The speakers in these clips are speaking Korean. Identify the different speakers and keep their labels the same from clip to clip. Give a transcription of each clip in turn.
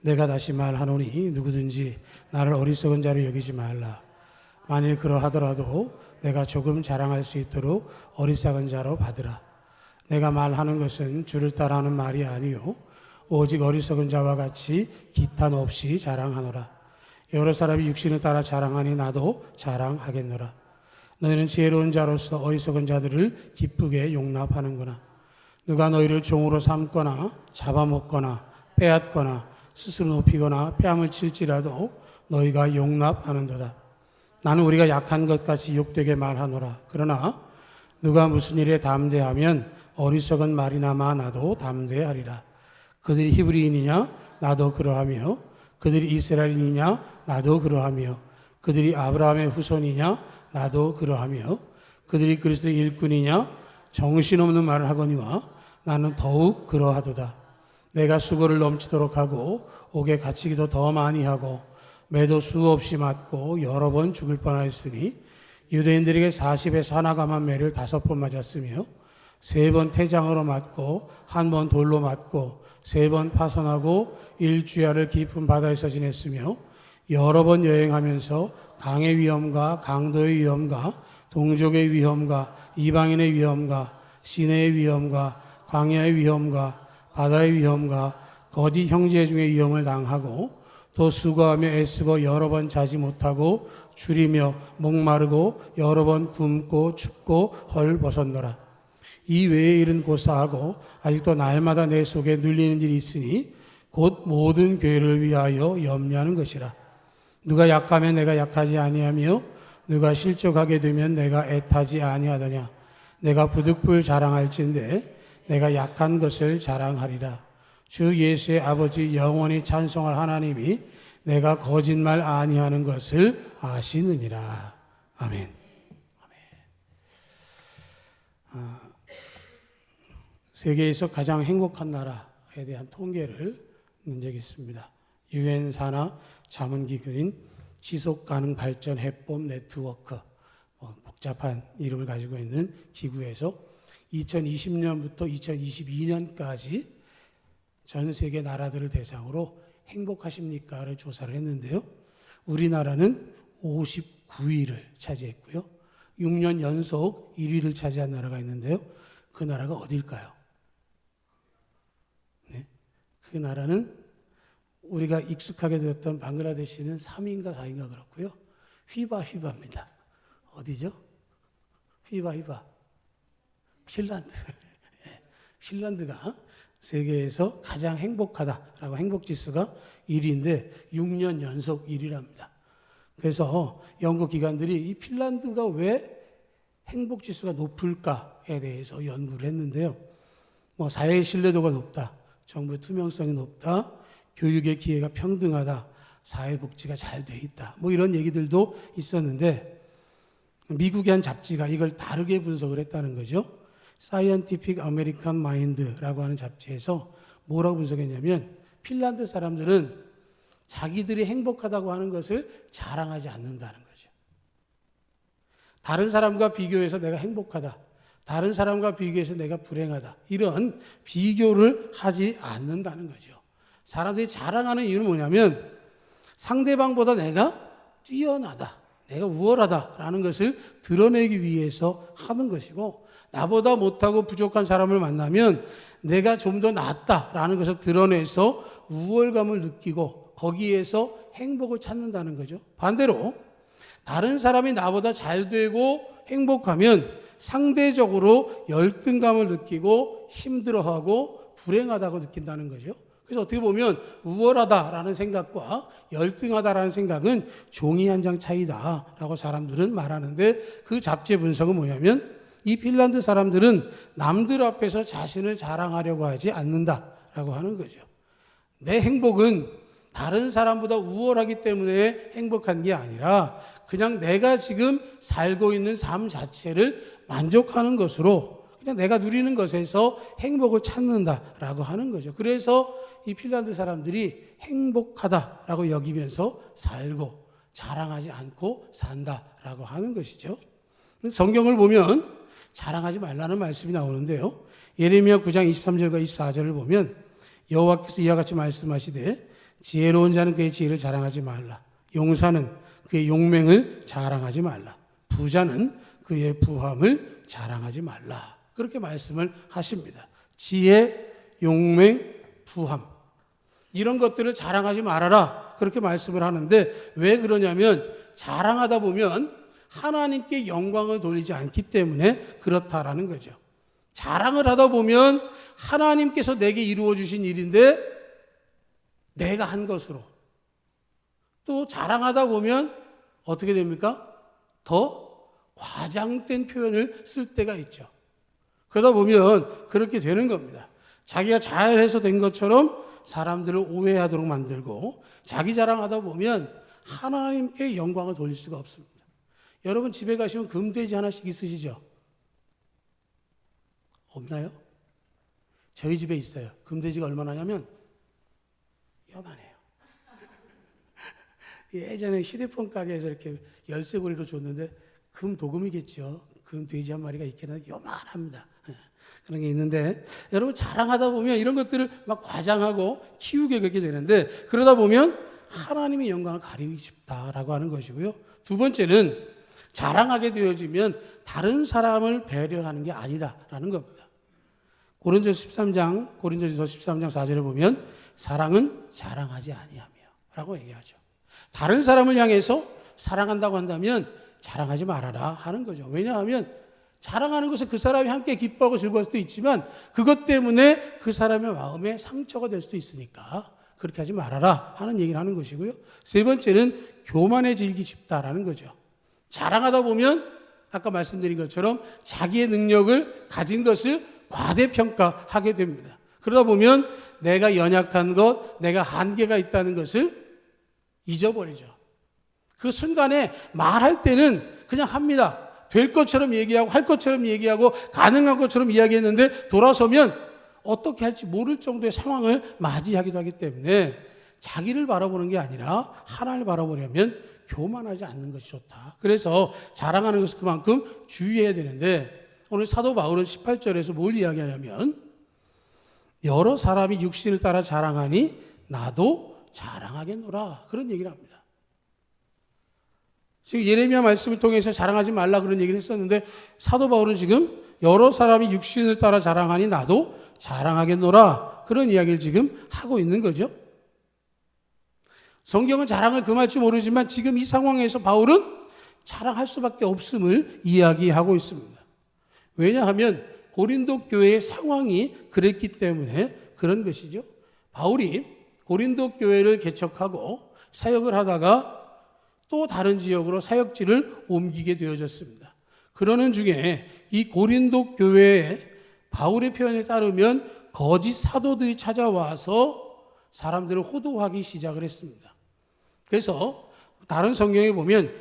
Speaker 1: 내가 다시 말하노니 누구든지 나를 어리석은 자로 여기지 말라. 만일 그러하더라도 내가 조금 자랑할 수 있도록 어리석은 자로 받으라. 내가 말하는 것은 주를 따라하는 말이 아니요 오직 어리석은 자와 같이 기탄 없이 자랑하노라. 여러 사람이 육신을 따라 자랑하니 나도 자랑하겠노라. 너희는 지혜로운 자로서 어리석은 자들을 기쁘게 용납하는구나. 누가 너희를 종으로 삼거나 잡아먹거나 빼앗거나 스스로 높이거나 뺨을 칠지라도 너희가 용납하는도다. 나는 우리가 약한 것 같이 욕되게 말하노라. 그러나 누가 무슨 일에 담대하면 어리석은 말이나마 나도 담대하리라. 그들이 히브리인이냐 나도 그러하며 그들이 이스라엘인이냐 나도 그러하며 그들이 아브라함의 후손이냐 나도 그러하며 그들이 그리스도의 일꾼이냐 정신없는 말을 하거니와 나는 더욱 그러하도다. 내가 수고를 넘치도록 하고 옥에 갇히기도 더 많이 하고 매도 수없이 맞고 여러 번 죽을 뻔하였으니 유대인들에게 40에서 하나 감한 매를 5번 맞았으며 3번 태장으로 맞고 1번 돌로 맞고 3번 파손하고 일주야를 깊은 바다에서 지냈으며 여러 번 여행하면서 강의 위험과 강도의 위험과 동족의 위험과 이방인의 위험과 시내의 위험과 광야의 위험과 바다의 위험과 거짓 형제 중의 위험을 당하고 또 수고하며 애쓰고 여러 번 자지 못하고 줄이며 목마르고 여러 번 굶고 춥고 헐벗었노라. 이 외의 일은 고사하고 아직도 날마다 내 속에 눌리는 일이 있으니 곧 모든 교회를 위하여 염려하는 것이라. 누가 약하면 내가 약하지 아니하며 누가 실족하게 되면 내가 애타지 아니하더냐. 내가 부득불 자랑할진대 내가 약한 것을 자랑하리라. 주 예수의 아버지 영원히 찬송할 하나님이 내가 거짓말 아니하는 것을 아시느니라. 아멘. 세계에서 가장 행복한 나라에 대한 통계를 낸 적이 있습니다. 유엔 산하 자문기구인 지속가능 발전 해법 네트워크, 복잡한 이름을 가지고 있는 기구에서 2020년부터 2022년까지 전 세계 나라들을 대상으로 행복하십니까를 조사를 했는데요. 우리나라는 59위를 차지했고요. 6년 연속 1위를 차지한 나라가 있는데요. 그 나라가 어딜까요? 네. 그 나라는 우리가 익숙하게 되었던 방글라데시는 3위인가 4위인가 그렇고요. 휘바휘바입니다. 어디죠? 휘바휘바. 핀란드. 핀란드가 세계에서 가장 행복하다라고 행복지수가 1위인데 6년 연속 1위랍니다. 그래서 연구 기관들이 이 핀란드가 왜 행복지수가 높을까에 대해서 연구를 했는데요. 사회의 신뢰도가 높다, 정부의 투명성이 높다, 교육의 기회가 평등하다, 사회복지가 잘 돼 있다, 이런 얘기들도 있었는데 미국의 한 잡지가 이걸 다르게 분석을 했다는 거죠. Scientific American Mind라고 하는 잡지에서 뭐라고 분석했냐면 핀란드 사람들은 자기들이 행복하다고 하는 것을 자랑하지 않는다는 거죠. 다른 사람과 비교해서 내가 행복하다, 다른 사람과 비교해서 내가 불행하다, 이런 비교를 하지 않는다는 거죠. 사람들이 자랑하는 이유는 뭐냐면 상대방보다 내가 뛰어나다, 내가 우월하다라는 것을 드러내기 위해서 하는 것이고, 나보다 못하고 부족한 사람을 만나면 내가 좀 더 낫다라는 것을 드러내서 우월감을 느끼고 거기에서 행복을 찾는다는 거죠. 반대로 다른 사람이 나보다 잘 되고 행복하면 상대적으로 열등감을 느끼고 힘들어하고 불행하다고 느낀다는 거죠. 그래서 어떻게 보면 우월하다라는 생각과 열등하다라는 생각은 종이 한 장 차이다라고 사람들은 말하는데, 그 잡지의 분석은 뭐냐면 이 핀란드 사람들은 남들 앞에서 자신을 자랑하려고 하지 않는다라고 하는 거죠. 내 행복은 다른 사람보다 우월하기 때문에 행복한 게 아니라 그냥 내가 지금 살고 있는 삶 자체를 만족하는 것으로 그냥 내가 누리는 것에서 행복을 찾는다라고 하는 거죠. 그래서 이 핀란드 사람들이 행복하다라고 여기면서 살고 자랑하지 않고 산다라고 하는 것이죠. 성경을 보면 자랑하지 말라는 말씀이 나오는데요. 예레미야 9장 23절과 24절을 보면 여호와께서 이와 같이 말씀하시되 지혜로운 자는 그의 지혜를 자랑하지 말라. 용사는 그의 용맹을 자랑하지 말라. 부자는 그의 부함을 자랑하지 말라. 그렇게 말씀을 하십니다. 지혜, 용맹, 부함. 이런 것들을 자랑하지 말아라. 그렇게 말씀을 하는데 왜 그러냐면 자랑하다 보면 하나님께 영광을 돌리지 않기 때문에 그렇다라는 거죠. 자랑을 하다 보면 하나님께서 내게 이루어 주신 일인데 내가 한 것으로 또 자랑하다 보면 어떻게 됩니까? 더 과장된 표현을 쓸 때가 있죠. 그러다 보면 그렇게 되는 겁니다. 자기가 잘해서 된 것처럼 사람들을 오해하도록 만들고 자기 자랑하다 보면 하나님께 영광을 돌릴 수가 없습니다. 여러분 집에 가시면 금돼지 하나씩 있으시죠? 없나요? 저희 집에 있어요. 금돼지가 얼마나냐면 요만해요. 예전에 휴대폰 가게에서 이렇게 열쇠고리로 줬는데 금도금이겠죠. 금돼지 한 마리가 있긴 한데 요만합니다. 그런 게 있는데 여러분 자랑하다 보면 이런 것들을 막 과장하고 키우게 그렇게 되는데 그러다 보면 하나님의 영광을 가리고 싶다라고 하는 것이고요. 두 번째는 자랑하게 되어지면 다른 사람을 배려하는 게 아니다라는 겁니다. 고린도서 13장 4절에 보면 사랑은 자랑하지 아니하며 라고 얘기하죠. 다른 사람을 향해서 사랑한다고 한다면 자랑하지 말아라 하는 거죠. 왜냐하면 자랑하는 것은 그 사람이 함께 기뻐하고 즐거울 수도 있지만 그것 때문에 그 사람의 마음에 상처가 될 수도 있으니까 그렇게 하지 말아라 하는 얘기를 하는 것이고요. 세 번째는 교만해지기 쉽다라는 거죠. 자랑하다 보면 아까 말씀드린 것처럼 자기의 능력을 가진 것을 과대평가하게 됩니다. 그러다 보면 내가 연약한 것, 내가 한계가 있다는 것을 잊어버리죠. 그 순간에 말할 때는 그냥 합니다. 될 것처럼 얘기하고 할 것처럼 얘기하고 가능한 것처럼 이야기했는데 돌아서면 어떻게 할지 모를 정도의 상황을 맞이하기도 하기 때문에 자기를 바라보는 게 아니라 하나님을 바라보려면 교만하지 않는 것이 좋다. 그래서 자랑하는 것을 그만큼 주의해야 되는데 오늘 사도 바울은 18절에서 뭘 이야기하냐면 여러 사람이 육신을 따라 자랑하니 나도 자랑하겠노라 그런 얘기를 합니다. 지금 예레미야 말씀을 통해서 자랑하지 말라 그런 얘기를 했었는데 사도 바울은 지금 여러 사람이 육신을 따라 자랑하니 나도 자랑하겠노라 그런 이야기를 지금 하고 있는 거죠. 성경은 자랑을 금할지 모르지만 지금 이 상황에서 바울은 자랑할 수밖에 없음을 이야기하고 있습니다. 왜냐하면 고린도 교회의 상황이 그랬기 때문에 그런 것이죠. 바울이 고린도 교회를 개척하고 사역을 하다가 또 다른 지역으로 사역지를 옮기게 되어졌습니다. 그러는 중에 이 고린도 교회에 바울의 표현에 따르면 거짓 사도들이 찾아와서 사람들을 호도하기 시작을 했습니다. 그래서 다른 성경에 보면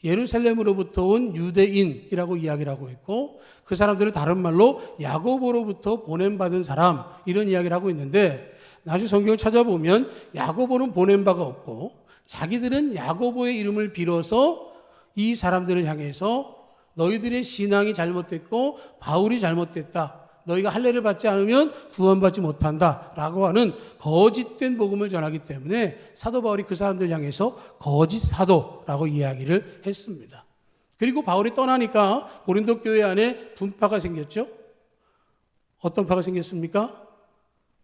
Speaker 1: 예루살렘으로부터 온 유대인이라고 이야기를 하고 있고 그 사람들을 다른 말로 야고보로부터 보냄받은 사람 이런 이야기를 하고 있는데 나중에 성경을 찾아보면 야고보는 보낸 바가 없고 자기들은 야고보의 이름을 빌어서 이 사람들을 향해서 너희들의 신앙이 잘못됐고 바울이 잘못됐다. 너희가 할례를 받지 않으면 구원받지 못한다 라고 하는 거짓된 복음을 전하기 때문에 사도 바울이 그 사람들 향해서 거짓 사도라고 이야기를 했습니다. 그리고 바울이 떠나니까 고린도 교회 안에 분파가 생겼죠. 어떤 파가 생겼습니까?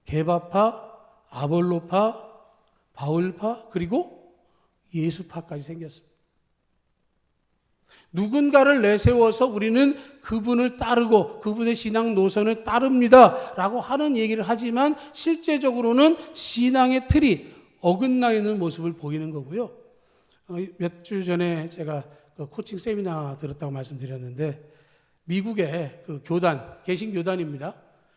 Speaker 1: 게바파, 아볼로파, 바울파 그리고 예수파까지 생겼습니다. 누군가를 내세워서 우리는 그분을 따르고 그분의 신앙 노선을 따릅니다 라고 하는 얘기를 하지만 실제적으로는 신앙의 틀이 어긋나 있는 모습을 보이는 거고요. 몇 주 전에 제가 그 코칭 세미나 들었다고 말씀드렸는데 미국의 그 교단, 개신교단입니다.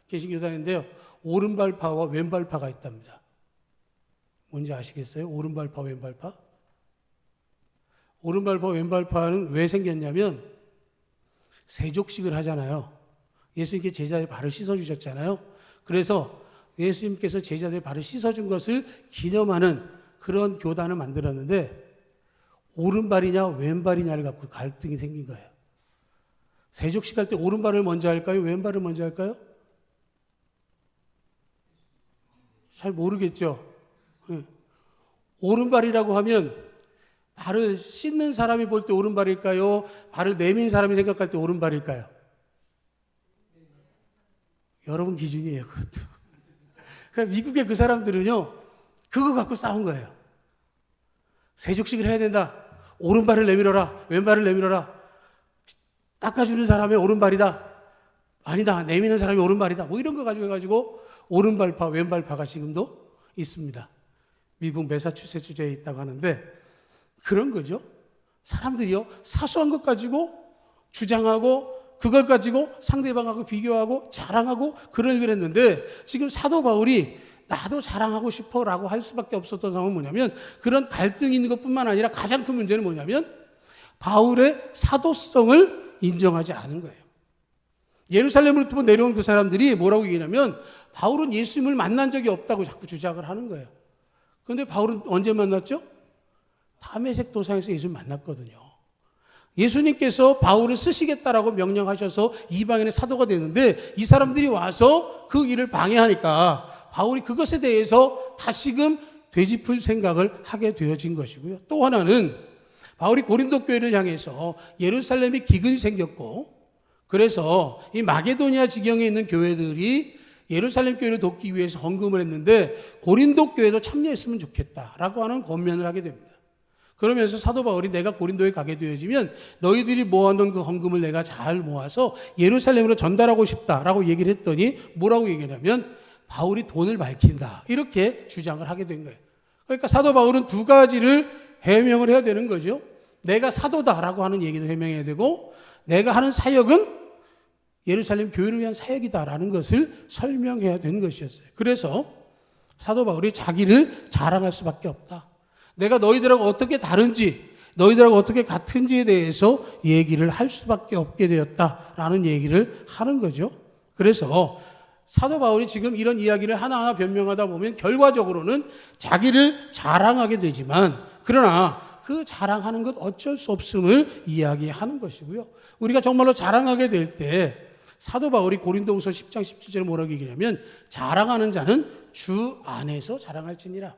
Speaker 1: 개신교단인데요. 오른발파와 왼발파가 있답니다. 뭔지 아시겠어요? 오른발파, 왼발파? 오른발파, 왼발파는 왜 생겼냐면 세족식을 하잖아요. 예수님께 제자들의 발을 씻어주셨잖아요. 그래서 예수님께서 제자들의 발을 씻어준 것을 기념하는 그런 교단을 만들었는데 오른발이냐 왼발이냐를 갖고 갈등이 생긴 거예요. 세족식 할 때 오른발을 먼저 할까요? 왼발을 먼저 할까요? 잘 모르겠죠. 오른발이라고 하면 발을 씻는 사람이 볼 때 오른발일까요? 발을 내민 사람이 생각할 때 오른발일까요? 여러분 기준이에요, 그것도. 그러니까 미국의 그 사람들은요, 그거 갖고 싸운 거예요. 세족식을 해야 된다. 오른발을 내밀어라. 왼발을 내밀어라. 닦아주는 사람의 오른발이다. 아니다. 내미는 사람이 오른발이다. 뭐 이런 거 가지고 해가지고 오른발파, 왼발파가 지금도 있습니다. 미국 매사추세츠주에 있다고 하는데 그런 거죠. 사람들이요, 사소한 것 가지고 주장하고 그걸 가지고 상대방하고 비교하고 자랑하고 그랬는데 지금 사도 바울이 나도 자랑하고 싶어 라고 할 수밖에 없었던 상황은 뭐냐면 그런 갈등이 있는 것뿐만 아니라 가장 큰 문제는 뭐냐면 바울의 사도성을 인정하지 않은 거예요. 예루살렘으로부터 내려온 그 사람들이 뭐라고 얘기하냐면 바울은 예수님을 만난 적이 없다고 자꾸 주장을 하는 거예요. 그런데 바울은 언제 만났죠? 다메섹 도상에서 예수님 만났거든요. 예수님께서 바울을 쓰시겠다라고 명령하셔서 이방인의 사도가 되는데 이 사람들이 와서 그 일을 방해하니까 바울이 그것에 대해서 다시금 되짚을 생각을 하게 되어진 것이고요. 또 하나는 바울이 고린도 교회를 향해서 예루살렘에 기근이 생겼고 그래서 이 마게도니아 지경에 있는 교회들이 예루살렘 교회를 돕기 위해서 헌금을 했는데 고린도 교회도 참여했으면 좋겠다라고 하는 권면을 하게 됩니다. 그러면서 사도 바울이 내가 고린도에 가게 되어지면 너희들이 모아놓은 그 헌금을 내가 잘 모아서 예루살렘으로 전달하고 싶다라고 얘기를 했더니 뭐라고 얘기하냐면 바울이 돈을 밝힌다 이렇게 주장을 하게 된 거예요. 그러니까 사도 바울은 두 가지를 해명을 해야 되는 거죠. 내가 사도다라고 하는 얘기도 해명해야 되고 내가 하는 사역은 예루살렘 교회를 위한 사역이다라는 것을 설명해야 되는 것이었어요. 그래서 사도 바울이 자기를 자랑할 수밖에 없다. 내가 너희들하고 어떻게 다른지 너희들하고 어떻게 같은지에 대해서 얘기를 할 수밖에 없게 되었다라는 얘기를 하는 거죠. 그래서 사도 바울이 지금 이런 이야기를 하나하나 변명하다 보면 결과적으로는 자기를 자랑하게 되지만 그러나 그 자랑하는 것 어쩔 수 없음을 이야기하는 것이고요. 우리가 정말로 자랑하게 될 때 사도 바울이 고린도후서 10장 17절에 뭐라고 얘기하냐면 자랑하는 자는 주 안에서 자랑할지니라.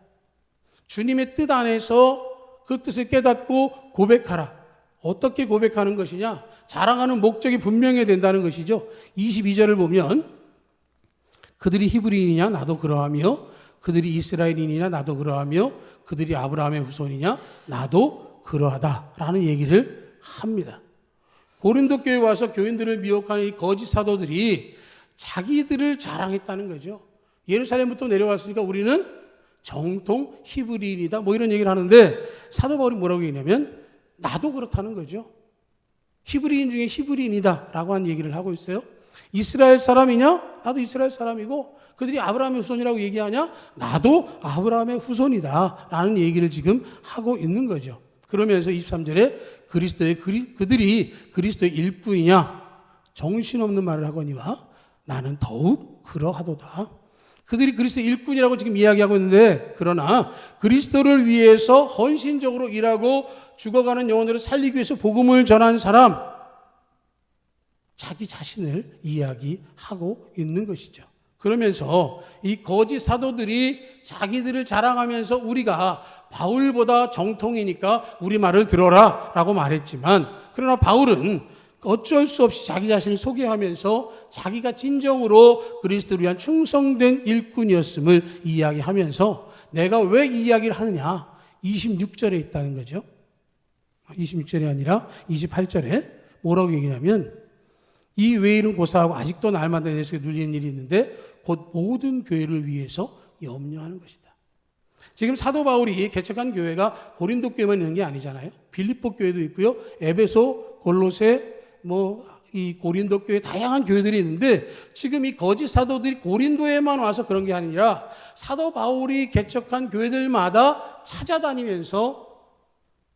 Speaker 1: 주님의 뜻 안에서 그 뜻을 깨닫고 고백하라. 어떻게 고백하는 것이냐? 자랑하는 목적이 분명해야 된다는 것이죠. 22절을 보면 그들이 히브리인이냐 나도 그러하며 그들이 이스라엘인이냐 나도 그러하며 그들이 아브라함의 후손이냐 나도 그러하다라는 얘기를 합니다. 고린도 교회에 와서 교인들을 미혹하는 이 거짓 사도들이 자기들을 자랑했다는 거죠. 예루살렘부터 내려왔으니까 우리는 정통 히브리인이다 뭐 이런 얘기를 하는데 사도 바울이 뭐라고 얘기냐면 나도 그렇다는 거죠. 히브리인 중에 히브리인이다 라고 한 얘기를 하고 있어요. 이스라엘 사람이냐? 나도 이스라엘 사람이고 그들이 아브라함의 후손이라고 얘기하냐? 나도 아브라함의 후손이다 라는 얘기를 지금 하고 있는 거죠. 그러면서 23절에 그들이 그리스도의 일꾼이냐? 정신없는 말을 하거니와 나는 더욱 그러하도다. 그들이 그리스도의 일꾼이라고 지금 이야기하고 있는데 그러나 그리스도를 위해서 헌신적으로 일하고 죽어가는 영혼들을 살리기 위해서 복음을 전한 사람 자기 자신을 이야기하고 있는 것이죠. 그러면서 이 거짓 사도들이 자기들을 자랑하면서 우리가 바울보다 정통이니까 우리 말을 들어라 라고 말했지만 그러나 바울은 어쩔 수 없이 자기 자신을 소개하면서 자기가 진정으로 그리스도를 위한 충성된 일꾼이었음을 이야기하면서 내가 왜 이 이야기를 하느냐 26절에 있다는 거죠. 26절이 아니라 28절에 뭐라고 얘기하냐면 이 외일은 고사하고 아직도 날마다 내 속에 눌리는 일이 있는데 곧 모든 교회를 위해서 염려하는 것이다. 지금 사도 바울이 개척한 교회가 고린도 교회만 있는 게 아니잖아요. 빌립보 교회도 있고요. 에베소, 골로새, 이 고린도 교회 다양한 교회들이 있는데 지금 이 거짓 사도들이 고린도에만 와서 그런 게 아니라 사도 바울이 개척한 교회들마다 찾아다니면서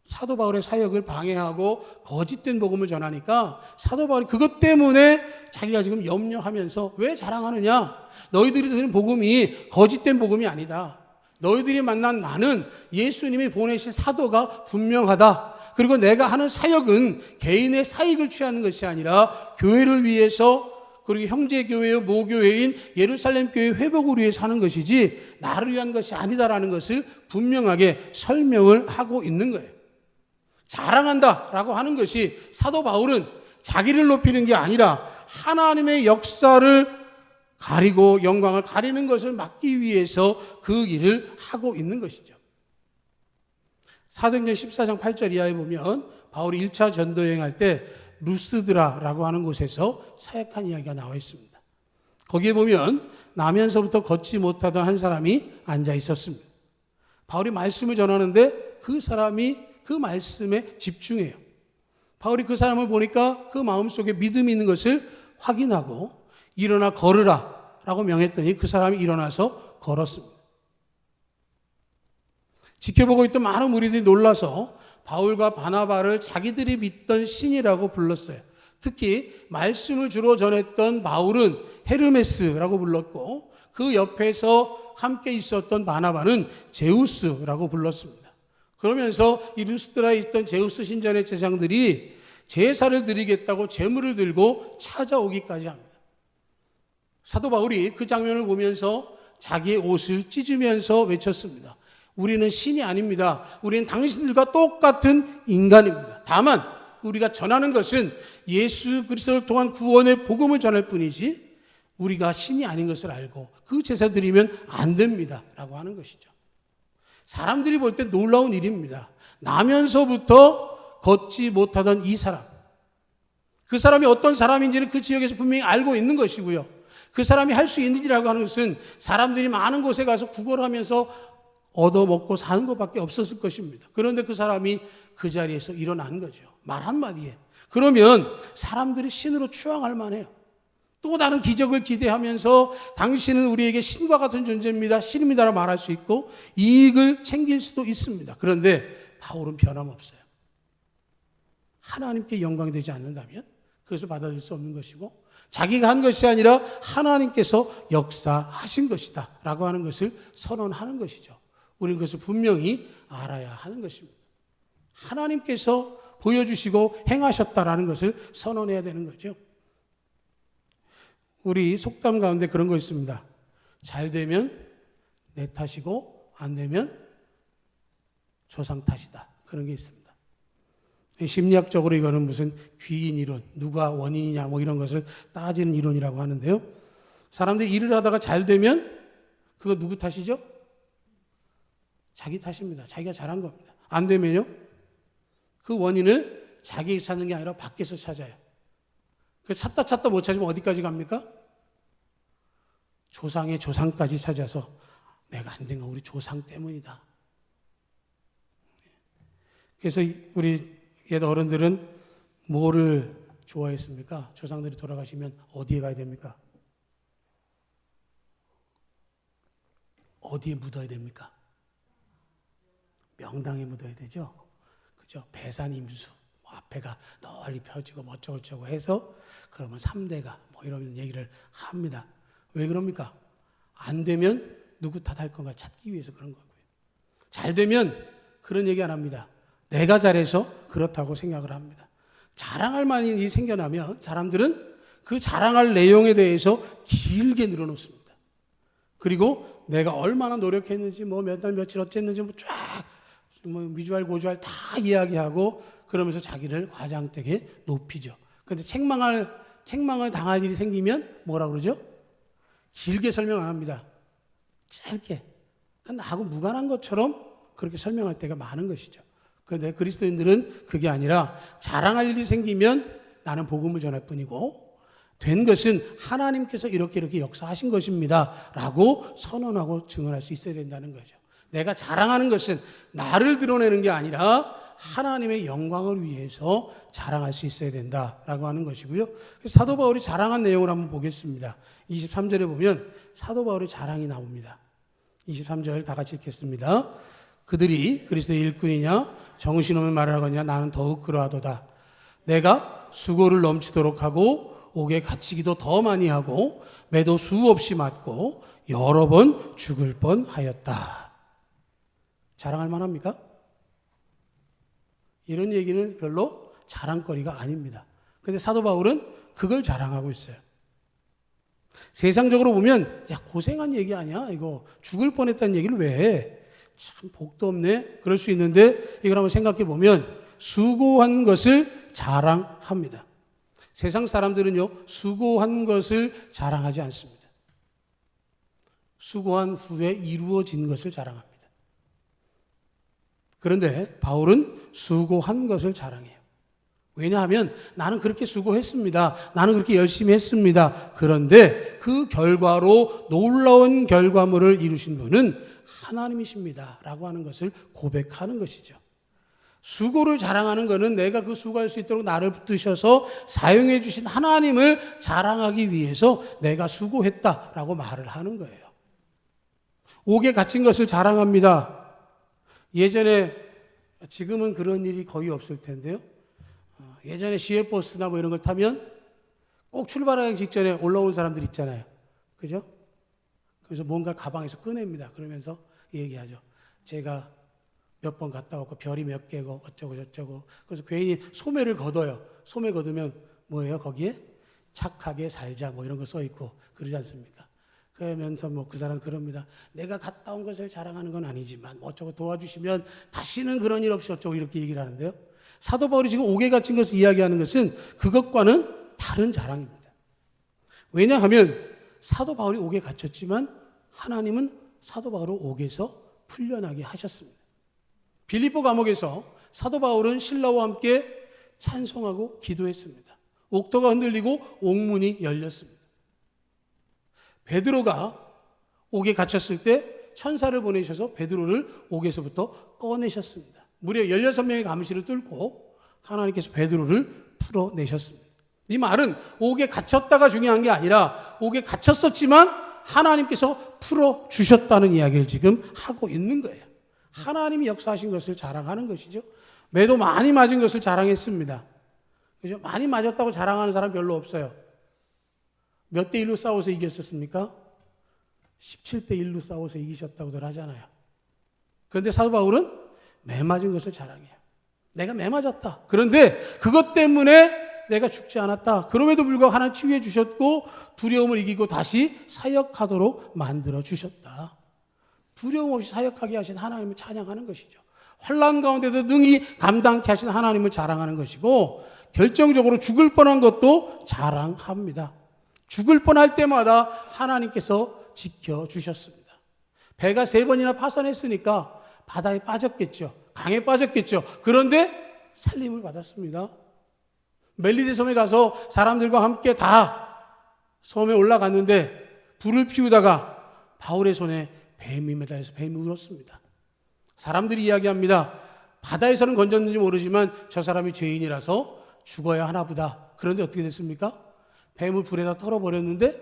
Speaker 1: 사도 바울의 사역을 방해하고 거짓된 복음을 전하니까 사도 바울이 그것 때문에 자기가 지금 염려하면서 왜 자랑하느냐? 너희들이 듣는 복음이 거짓된 복음이 아니다. 너희들이 만난 나는 예수님이 보내신 사도가 분명하다. 그리고 내가 하는 사역은 개인의 사익을 취하는 것이 아니라 교회를 위해서 그리고 형제교회의 모교회인 예루살렘 교회 회복을 위해 사는 것이지 나를 위한 것이 아니다라는 것을 분명하게 설명을 하고 있는 거예요. 자랑한다라고 하는 것이 사도 바울은 자기를 높이는 게 아니라 하나님의 역사를 가리고 영광을 가리는 것을 막기 위해서 그 일을 하고 있는 것이죠. 사도행전 14장 8절 이하에 보면 바울이 1차 전도 여행할 때 루스드라라고 하는 곳에서 사역한 이야기가 나와 있습니다. 거기에 보면 나면서부터 걷지 못하던 한 사람이 앉아 있었습니다. 바울이 말씀을 전하는데 그 사람이 그 말씀에 집중해요. 바울이 그 사람을 보니까 그 마음속에 믿음이 있는 것을 확인하고 일어나 걸으라 라고 명했더니 그 사람이 일어나서 걸었습니다. 지켜보고 있던 많은 무리들이 놀라서 바울과 바나바를 자기들이 믿던 신이라고 불렀어요. 특히 말씀을 주로 전했던 바울은 헤르메스라고 불렀고 그 옆에서 함께 있었던 바나바는 제우스라고 불렀습니다. 그러면서 이 루스드라에 있던 제우스 신전의 제사장들이 제사를 드리겠다고 제물을 들고 찾아오기까지 합니다. 사도 바울이 그 장면을 보면서 자기의 옷을 찢으면서 외쳤습니다. 우리는 신이 아닙니다. 우리는 당신들과 똑같은 인간입니다. 다만 우리가 전하는 것은 예수 그리스도를 통한 구원의 복음을 전할 뿐이지 우리가 신이 아닌 것을 알고 그 제사 드리면 안 됩니다 라고 하는 것이죠. 사람들이 볼 때 놀라운 일입니다. 나면서부터 걷지 못하던 이 사람, 그 사람이 어떤 사람인지는 그 지역에서 분명히 알고 있는 것이고요. 그 사람이 할 수 있는 일이라고 하는 것은 사람들이 많은 곳에 가서 구걸하면서 얻어먹고 사는 것밖에 없었을 것입니다. 그런데 그 사람이 그 자리에서 일어난 거죠. 말 한마디에. 그러면 사람들이 신으로 추앙할 만해요. 또 다른 기적을 기대하면서 당신은 우리에게 신과 같은 존재입니다, 신입니다라고 말할 수 있고 이익을 챙길 수도 있습니다. 그런데 바울은 변함없어요. 하나님께 영광이 되지 않는다면 그것을 받아들일 수 없는 것이고 자기가 한 것이 아니라 하나님께서 역사하신 것이다 라고 하는 것을 선언하는 것이죠. 우리는 그것을 분명히 알아야 하는 것입니다. 하나님께서 보여주시고 행하셨다라는 것을 선언해야 되는 거죠. 우리 속담 가운데 그런 거 있습니다. 잘 되면 내 탓이고 안 되면 조상 탓이다. 그런 게 있습니다. 심리학적으로 이거는 무슨 귀인 이론, 누가 원인이냐 뭐 이런 것을 따지는 이론이라고 하는데요. 사람들이 일을 하다가 잘 되면 그거 누구 탓이죠? 자기 탓입니다. 자기가 잘한 겁니다. 안 되면요? 그 원인을 자기가 찾는 게 아니라 밖에서 찾아요. 찾다 못 찾으면 어디까지 갑니까? 조상의 조상까지 찾아서 내가 안 된 건 우리 조상 때문이다. 그래서 우리 옛 어른들은 뭐를 좋아했습니까? 조상들이 돌아가시면 어디에 가야 됩니까? 어디에 묻어야 됩니까? 명당에 묻어야 되죠. 그죠? 배산임수. 앞에가 널리 펴지고 뭐 어쩌고저쩌고 해서 그러면 3대가 뭐 이런 얘기를 합니다. 왜 그럽니까? 안 되면 누구 탓할 건가 찾기 위해서 그런 거고요. 잘 되면 그런 얘기 안 합니다. 내가 잘해서 그렇다고 생각을 합니다. 자랑할 만한 일이 생겨나면 사람들은 그 자랑할 내용에 대해서 길게 늘어놓습니다. 그리고 내가 얼마나 노력했는지 뭐 몇 달 며칠 어쨌는지 뭐 쫙 뭐 미주알 고주알 다 이야기하고 그러면서 자기를 과장되게 높이죠. 그런데 책망을 당할 일이 생기면 뭐라 그러죠? 길게 설명 안 합니다. 짧게. 나하고 무관한 것처럼 그렇게 설명할 때가 많은 것이죠. 그런데 그리스도인들은 그게 아니라 자랑할 일이 생기면 나는 복음을 전할 뿐이고 된 것은 하나님께서 이렇게 역사하신 것입니다 라고 선언하고 증언할 수 있어야 된다는 거죠. 내가 자랑하는 것은 나를 드러내는 게 아니라 하나님의 영광을 위해서 자랑할 수 있어야 된다라고 하는 것이고요. 사도 바울이 자랑한 내용을 한번 보겠습니다. 23절에 보면 사도 바울의 자랑이 나옵니다. 23절 다 같이 읽겠습니다. 그들이 그리스도의 일꾼이냐 정신없는 말을 하거냐 나는 더욱 그러하도다. 내가 수고를 넘치도록 하고 옥에 갇히기도 더 많이 하고 매도 수없이 맞고 여러 번 죽을 뻔하였다. 자랑할 만합니까? 이런 얘기는 별로 자랑거리가 아닙니다. 그런데 사도 바울은 그걸 자랑하고 있어요. 세상적으로 보면 야 고생한 얘기 아니야? 이거 죽을 뻔했다는 얘기를 왜 해? 참 복도 없네. 그럴 수 있는데 이걸 한번 생각해 보면 수고한 것을 자랑합니다. 세상 사람들은요 수고한 것을 자랑하지 않습니다. 수고한 후에 이루어진 것을 자랑합니다. 그런데 바울은 수고한 것을 자랑해요. 왜냐하면 나는 그렇게 수고했습니다. 나는 그렇게 열심히 했습니다. 그런데 그 결과로 놀라운 결과물을 이루신 분은 하나님이십니다. 라고 하는 것을 고백하는 것이죠. 수고를 자랑하는 것은 내가 그 수고할 수 있도록 나를 붙드셔서 사용해 주신 하나님을 자랑하기 위해서 내가 수고했다라고 말을 하는 거예요. 옥에 갇힌 것을 자랑합니다. 예전에, 지금은 그런 일이 거의 없을 텐데요. 예전에 시외버스나 뭐 이런 걸 타면 꼭 출발하기 직전에 올라온 사람들 있잖아요. 그죠? 그래서 뭔가 가방에서 꺼냅니다. 그러면서 얘기하죠. 제가 몇 번 갔다 왔고 별이 몇 개고 어쩌고 저쩌고. 그래서 괜히 소매를 걷어요. 소매 걷으면 뭐예요? 거기에 착하게 살자 뭐 이런 거 써 있고 그러지 않습니까? 그러면서 뭐 그 사람 그럽니다. 내가 갔다 온 것을 자랑하는 건 아니지만 뭐 어쩌고 도와주시면 다시는 그런 일 없이 어쩌고 이렇게 얘기를 하는데요. 사도 바울이 지금 옥에 갇힌 것을 이야기하는 것은 그것과는 다른 자랑입니다. 왜냐하면 사도 바울이 옥에 갇혔지만 하나님은 사도 바울을 옥에서 풀려나게 하셨습니다. 빌립보 감옥에서 사도 바울은 신라와 함께 찬송하고 기도했습니다. 옥토가 흔들리고 옥문이 열렸습니다. 베드로가 옥에 갇혔을 때 천사를 보내셔서 베드로를 옥에서부터 꺼내셨습니다. 무려 16명의 감시를 뚫고 하나님께서 베드로를 풀어내셨습니다. 이 말은 옥에 갇혔다가 중요한 게 아니라 옥에 갇혔었지만 하나님께서 풀어주셨다는 이야기를 지금 하고 있는 거예요. 하나님이 역사하신 것을 자랑하는 것이죠. 매도 많이 맞은 것을 자랑했습니다. 그죠? 많이 맞았다고 자랑하는 사람 별로 없어요. 몇 대 1로 싸워서 이겼었습니까? 17대 1로 싸워서 이기셨다고들 하잖아요. 그런데 사도 바울은 매 맞은 것을 자랑해요. 내가 매 맞았다. 그런데 그것 때문에 내가 죽지 않았다. 그럼에도 불구하고 하나님 치유해 주셨고 두려움을 이기고 다시 사역하도록 만들어 주셨다. 두려움 없이 사역하게 하신 하나님을 찬양하는 것이죠. 환난 가운데도 능히 감당케 하신 하나님을 자랑하는 것이고 결정적으로 죽을 뻔한 것도 자랑합니다. 죽을 뻔할 때마다 하나님께서 지켜주셨습니다. 배가 3번이나 파산했으니까 바다에 빠졌겠죠. 강에 빠졌겠죠. 그런데 살림을 받았습니다. 멜리데 섬에 가서 사람들과 함께 다 섬에 올라갔는데 불을 피우다가 바울의 손에 뱀이 매달려서 뱀이 울었습니다. 사람들이 이야기합니다. 바다에서는 건졌는지 모르지만 저 사람이 죄인이라서 죽어야 하나 보다. 그런데 어떻게 됐습니까? 뱀을 불에다 털어버렸는데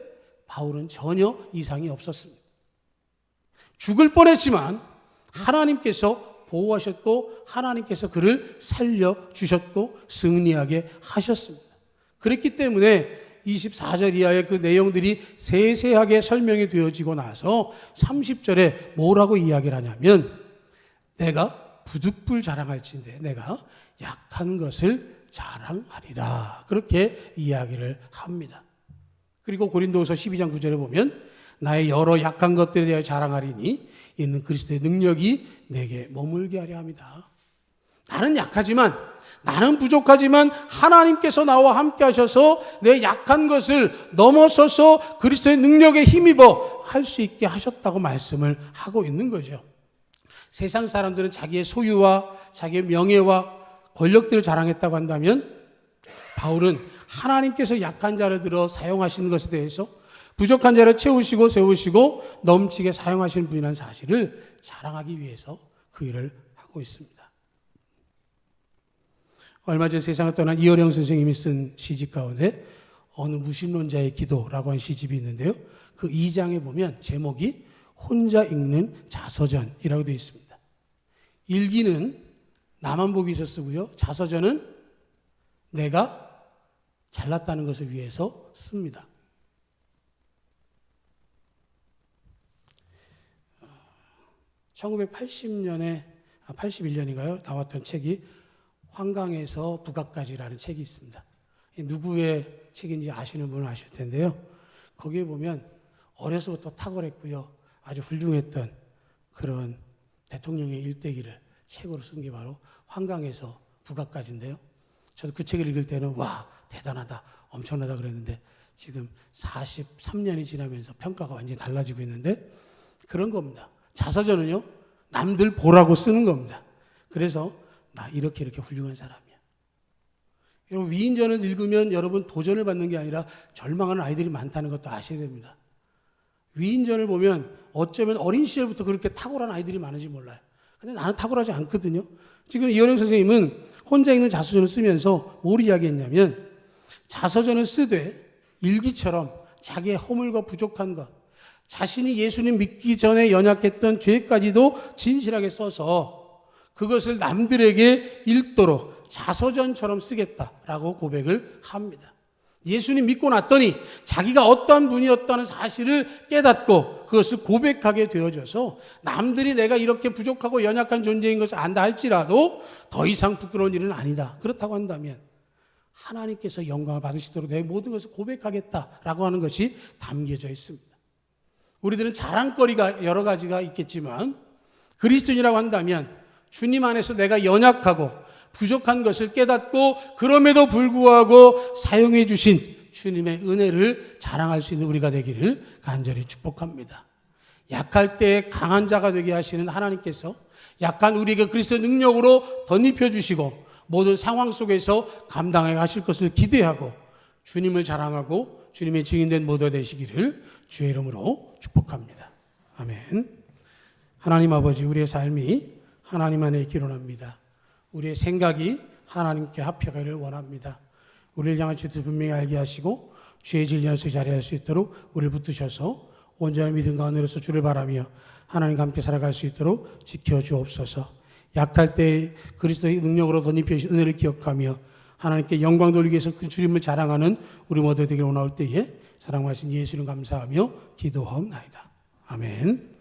Speaker 1: 바울은 전혀 이상이 없었습니다. 죽을 뻔했지만 하나님께서 보호하셨고 하나님께서 그를 살려주셨고 승리하게 하셨습니다. 그렇기 때문에 24절 이하의 그 내용들이 세세하게 설명이 되어지고 나서 30절에 뭐라고 이야기를 하냐면 내가 부득불 자랑할진대 내가 약한 것을 자랑하리라. 그렇게 이야기를 합니다. 그리고 고린도후서 12장 9절에 보면 나의 여러 약한 것들에 대하여 자랑하리니 있는 그리스도의 능력이 내게 머물게 하려 합니다. 나는 약하지만 나는 부족하지만 하나님께서 나와 함께 하셔서 내 약한 것을 넘어서서 그리스도의 능력에 힘입어 할 수 있게 하셨다고 말씀을 하고 있는 거죠. 세상 사람들은 자기의 소유와 자기의 명예와 권력들을 자랑했다고 한다면 바울은 하나님께서 약한 자를 들어 사용하시는 것에 대해서 부족한 자를 채우시고 세우시고 넘치게 사용하시는 분이라는 사실을 자랑하기 위해서 그 일을 하고 있습니다. 얼마 전 세상을 떠난 이어령 선생님이 쓴 시집 가운데 어느 무신론자의 기도라고 하는 시집이 있는데요. 그 2장에 보면 제목이 혼자 읽는 자서전이라고 되어 있습니다. 일기는 나만 보기 위해서 쓰고요. 자서전은 내가 잘났다는 것을 위해서 씁니다. 1980년에 81년인가요? 나왔던 책이 황강에서 북악까지라는 책이 있습니다. 누구의 책인지 아시는 분은 아실 텐데요. 거기에 보면 어려서부터 탁월했고요. 아주 훌륭했던 그런 대통령의 일대기를 책으로 쓴 게 바로 한강에서 북악까지인데요. 저도 그 책을 읽을 때는 와, 대단하다, 엄청나다 그랬는데 지금 43년이 지나면서 평가가 완전히 달라지고 있는데 그런 겁니다. 자서전은요, 남들 보라고 쓰는 겁니다. 그래서 나 이렇게 훌륭한 사람이야. 여러분, 위인전을 읽으면 여러분 도전을 받는 게 아니라 절망하는 아이들이 많다는 것도 아셔야 됩니다. 위인전을 보면 어쩌면 어린 시절부터 그렇게 탁월한 아이들이 많은지 몰라요. 근데 나는 탁월하지 않거든요. 지금 이현영 선생님은 혼자 읽는 자서전을 쓰면서 뭘 이야기했냐면 자서전을 쓰되 일기처럼 자기의 허물과 부족한 것, 자신이 예수님 믿기 전에 연약했던 죄까지도 진실하게 써서 그것을 남들에게 읽도록 자서전처럼 쓰겠다라고 고백을 합니다. 예수님 믿고 났더니 자기가 어떠한 분이었다는 사실을 깨닫고 그것을 고백하게 되어져서 남들이 내가 이렇게 부족하고 연약한 존재인 것을 안다 할지라도 더 이상 부끄러운 일은 아니다. 그렇다고 한다면 하나님께서 영광을 받으시도록 내 모든 것을 고백하겠다라고 하는 것이 담겨져 있습니다. 우리들은 자랑거리가 여러 가지가 있겠지만 그리스도인이라고 한다면 주님 안에서 내가 연약하고 부족한 것을 깨닫고 그럼에도 불구하고 사용해 주신 주님의 은혜를 자랑할 수 있는 우리가 되기를 간절히 축복합니다. 약할 때 강한 자가 되게 하시는 하나님께서 약한 우리에게 그리스도의 능력으로 덧입혀 주시고 모든 상황 속에서 감당해 하실 것을 기대하고 주님을 자랑하고 주님의 증인된 모두가 되시기를 주의 이름으로 축복합니다. 아멘. 하나님 아버지, 우리의 삶이 하나님 안에 있기를 원합니다. 우리의 생각이 하나님께 합해가기를 원합니다. 우리를 향한 주뜻 분명히 알게 하시고 주의 진리에서 자리할 수 있도록 우리를 붙드셔서 온전한 믿음과 은혜로서 주를 바라며 하나님과 함께 살아갈 수 있도록 지켜주옵소서. 약할 때 그리스도의 능력으로 덧입혀주신 은혜를 기억하며 하나님께 영광 돌리기 위해서 그 주님을 자랑하는 우리 모두 되기를 원할 때에 사랑하신 예수님 감사하며 기도하옵나이다. 아멘.